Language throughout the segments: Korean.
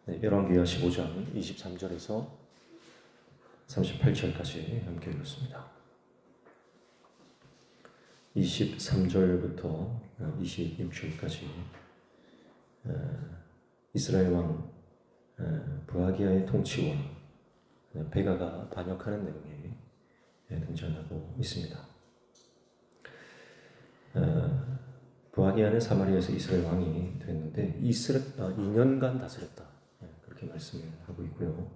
네, 열왕기하 15장 23절에서 38절까지 함께 읽었습니다. 23절부터 26절까지 이스라엘 왕 부하기야의 통치와 베가가 반역하는 내용이 등장하고 있습니다. 부하기야는 사마리아에서 이스라엘 왕이 됐는데 2년간 다스렸다. 그렇게 말씀을 하고 있고요.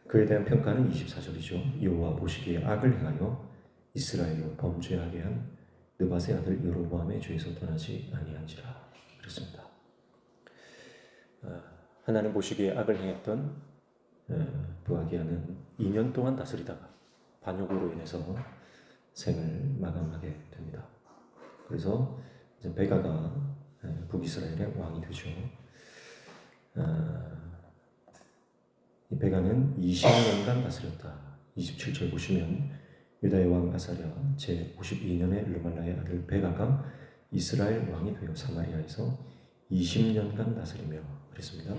그에 대한 평가는 24절이죠. 여호와 보시기에 악을 행하여 이스라엘로 범죄하게 한 느밧의 아들 여로보암의 죄에서 떠나지 아니한지라. 그렇습니다. 하나님 보시기에 악을 행했던 부하기야는 2년 동안 다스리다가 반역으로 인해서 생을 마감하게 됩니다. 그래서 이제 베가가 북이스라엘의 왕이 되죠. 이 베가는 20년간 다스렸다. 27절 보시면 유다의 왕 아사랴 제52년에 르말라의 아들 베가가 이스라엘 왕이 되어 사마리아에서 20년간 다스리며 그랬습니다.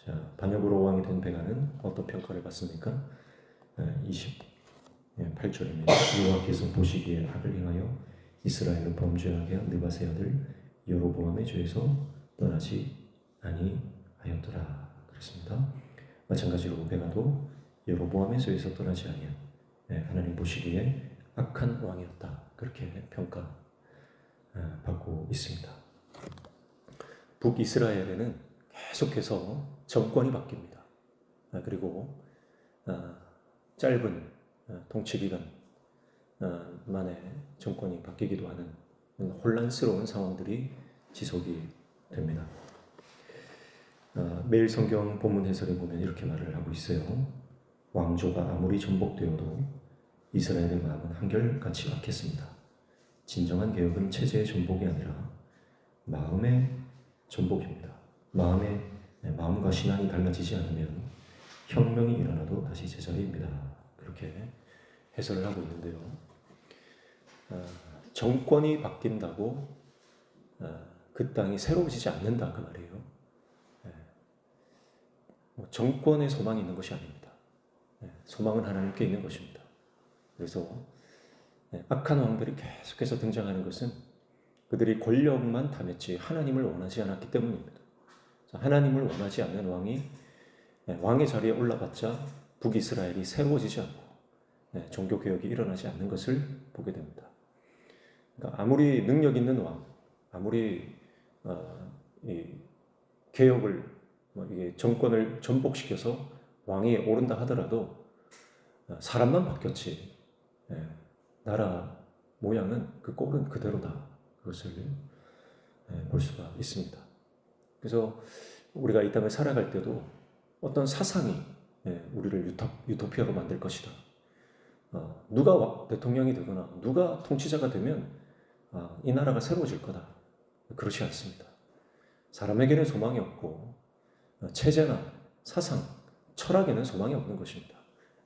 자, 반역으로 왕이 된 베가는 어떤 평가를 받습니까? 28절입니다. 여호와께서 보시기에 악을 행하여 이스라엘로 범죄하게 한 느밧의 아들 여로보암의 죄에서 떠나지 아니하였더라. 그렇습니다. 마찬가지로 베가도 여로보암의 죄에서 떠나지 아니한 하나님 보시기에 악한 왕이었다. 그렇게 평가받고 있습니다. 북이스라엘에는 계속해서 정권이 바뀝니다. 그리고 짧은 통치기간 만에 정권이 바뀌기도 하는 혼란스러운 상황들이 지속이 됩니다. 매일 성경 본문 해설에 보면 이렇게 말을 하고 있어요. 왕조가 아무리 전복되어도 이스라엘의 마음은 한결같이 악했습니다. 진정한 개혁은 체제의 전복이 아니라 마음의 전복입니다. 마음과 신앙이 달라지지 않으면 혁명이 일어나도 다시 제자리입니다. 그렇게 해설을 하고 있는데요. 정권이 바뀐다고 그 땅이 새로워지지 않는다 그 말이에요. 정권에 소망이 있는 것이 아닙니다. 소망은 하나님께 있는 것입니다. 그래서 악한 왕들이 계속해서 등장하는 것은 그들이 권력만 탐했지 하나님을 원하지 않았기 때문입니다. 하나님을 원하지 않는 왕의 자리에 올라봤자 북이스라엘이 새로워지지 않고 종교개혁이 일어나지 않는 것을 보게 됩니다. 그러니까 아무리 능력 있는 왕, 아무리 이 개혁을 이게 정권을 전복시켜서 왕이 오른다 하더라도 사람만 바뀌었지 나라 모양은 그 꼴은 그대로다. 그것을 볼 수가 있습니다. 그래서 우리가 이 땅을 살아갈 때도 어떤 사상이 우리를 유토피아로 만들 것이다. 누가 대통령이 되거나 누가 통치자가 되면 이 나라가 새로워질 거다. 그렇지 않습니다. 사람에게는 소망이 없고 체제나 사상, 철학에는 소망이 없는 것입니다.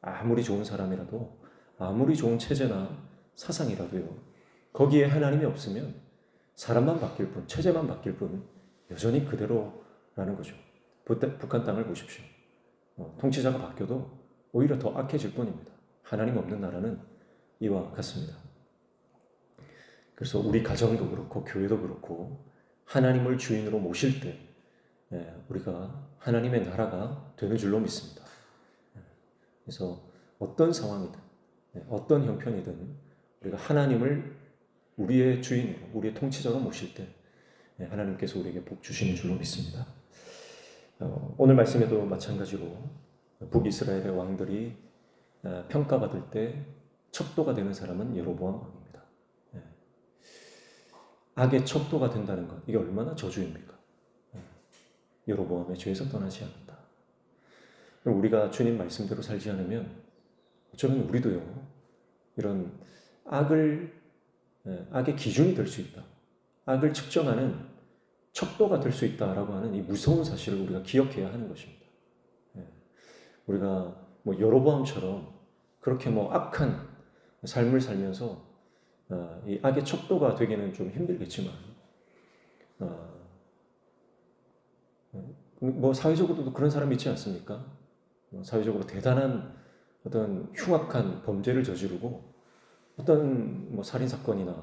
아무리 좋은 사람이라도 아무리 좋은 체제나 사상이라도요. 거기에 하나님이 없으면 사람만 바뀔 뿐, 체제만 바뀔 뿐 여전히 그대로라는 거죠. 북한 땅을 보십시오. 통치자가 바뀌어도 오히려 더 악해질 뿐입니다. 하나님 없는 나라는 이와 같습니다. 그래서 우리 가정도 그렇고 교회도 그렇고 하나님을 주인으로 모실 때 우리가 하나님의 나라가 되는 줄로 믿습니다. 그래서 어떤 상황이든 어떤 형편이든 우리가 하나님을 우리의 주인으로 우리의 통치자로 모실 때 하나님께서 우리에게 복 주시는 줄로 믿습니다. 오늘 말씀에도 마찬가지로 북이스라엘의 왕들이 평가받을 때 척도가 되는 사람은 여로보암 왕입니다. 악의 척도가 된다는 것, 이게 얼마나 저주입니까? 여로보암의 죄에서 떠나지 않는다. 우리가 주님 말씀대로 살지 않으면 어쩌면 우리도요 이런 악의 기준이 될 수 있다. 악을 측정하는 척도가 될 수 있다라고 하는 이 무서운 사실을 우리가 기억해야 하는 것입니다. 우리가 여로보암처럼 그렇게 악한 삶을 살면서 이 악의 척도가 되기는 좀 힘들겠지만 뭐 사회적으로도 그런 사람이 있지 않습니까? 뭐 사회적으로 대단한 어떤 흉악한 범죄를 저지르고 어떤 뭐 살인 사건이나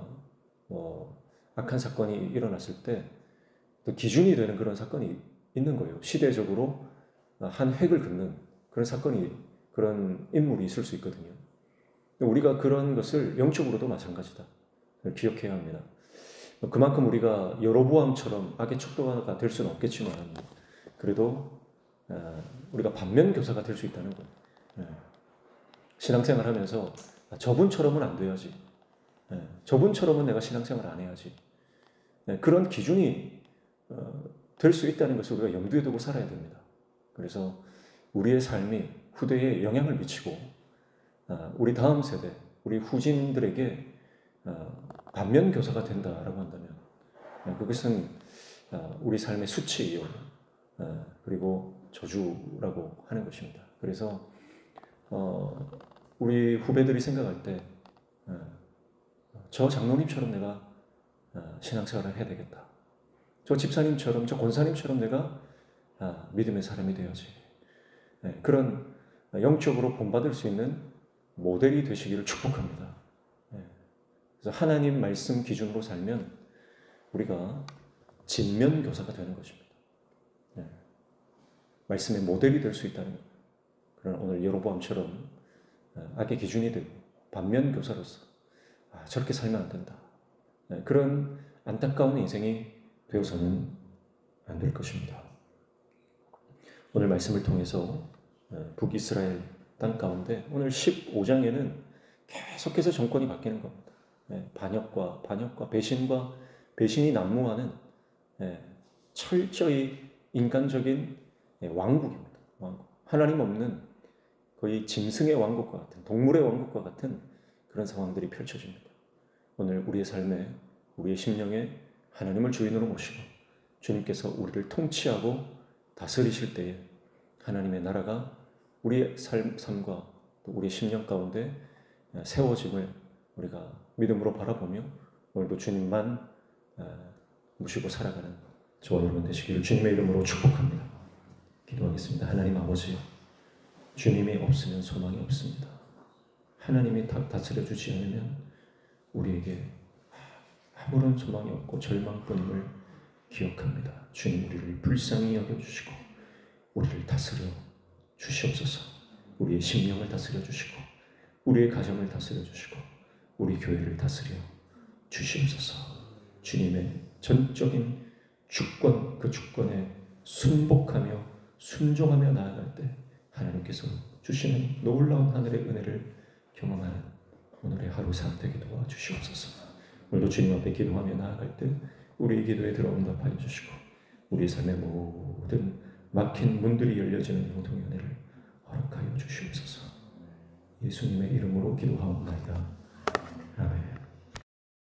뭐 악한 사건이 일어났을 때 또 기준이 되는 그런 사건이 있는 거예요. 시대적으로 한 획을 긋는 그런 사건이, 그런 인물이 있을 수 있거든요. 우리가 그런 것을 영적으로도 마찬가지다 기억해야 합니다. 그만큼 우리가 여로보암처럼 악의 척도가 될 수는 없겠지만 그래도 우리가 반면교사가 될 수 있다는 거예요. 신앙생활 하면서 저분처럼은 안 돼야지, 저분처럼은 내가 신앙생활 안 해야지, 그런 기준이 될 수 있다는 것을 우리가 염두에 두고 살아야 됩니다. 그래서 우리의 삶이 후대에 영향을 미치고 우리 다음 세대, 우리 후진들에게 반면교사가 된다라고 한다면 그것은 우리 삶의 수치이요 그리고 저주라고 하는 것입니다. 그래서 우리 후배들이 생각할 때 저 장로님처럼 내가 신앙생활을 해야 되겠다, 저 집사님처럼, 저 권사님처럼 내가 믿음의 사람이 되어야지, 그런 영적으로 본받을 수 있는 모델이 되시기를 축복합니다. 그래서 하나님 말씀 기준으로 살면 우리가 진면교사가 되는 것입니다. 말씀의 모델이 될 수 있다는 거예요. 그러나 오늘 여로보암처럼 악의 기준이 되고 반면교사로서 저렇게 살면 안 된다, 그런 안타까운 인생이 되어서는 안 될 것입니다. 오늘 말씀을 통해서 북이스라엘 땅 가운데 오늘 15장에는 계속해서 정권이 바뀌는 겁니다. 반역과 배신과 배신이 난무하는 철저히 인간적인 왕국입니다. 왕국. 하나님 없는 거의 짐승의 왕국과 같은, 동물의 왕국과 같은 그런 상황들이 펼쳐집니다. 오늘 우리의 삶에, 우리의 심령에 하나님을 주인으로 모시고 주님께서 우리를 통치하고 다스리실 때에 하나님의 나라가 우리의 삶과 또 우리의 심령 가운데 세워짐을 우리가 믿음으로 바라보며 오늘도 주님만 모시고 살아가는 저와 여러분 되시기를 주님의 이름으로 축복합니다. 기도하겠습니다. 하나님 아버지, 주님이 없으면 소망이 없습니다. 하나님이 다스려 주지 않으면 우리에게 아무런 소망이 없고 절망뿐임을 기억합니다. 주님, 우리를 불쌍히 여겨주시고 우리를 다스려 주시옵소서. 우리의 심령을 다스려 주시고 우리의 가정을 다스려 주시고 우리 교회를 다스려 주시옵소서. 주님의 전적인 주권, 그 주권에 순복하며 순종하며 나아갈 때 하나님께서 주시는 놀라운 하늘의 은혜를 경험하는 오늘의 하루 삶 되게 도와주시옵소서. 오늘도 주님 앞에 기도하며 나아갈 때 우리의 기도에 들어응답하여 주시고 우리의 삶의 모든 막힌 문들이 열려지는 영통의 은혜를 허락하여 주시옵소서. 예수님의 이름으로 기도하옵나이다.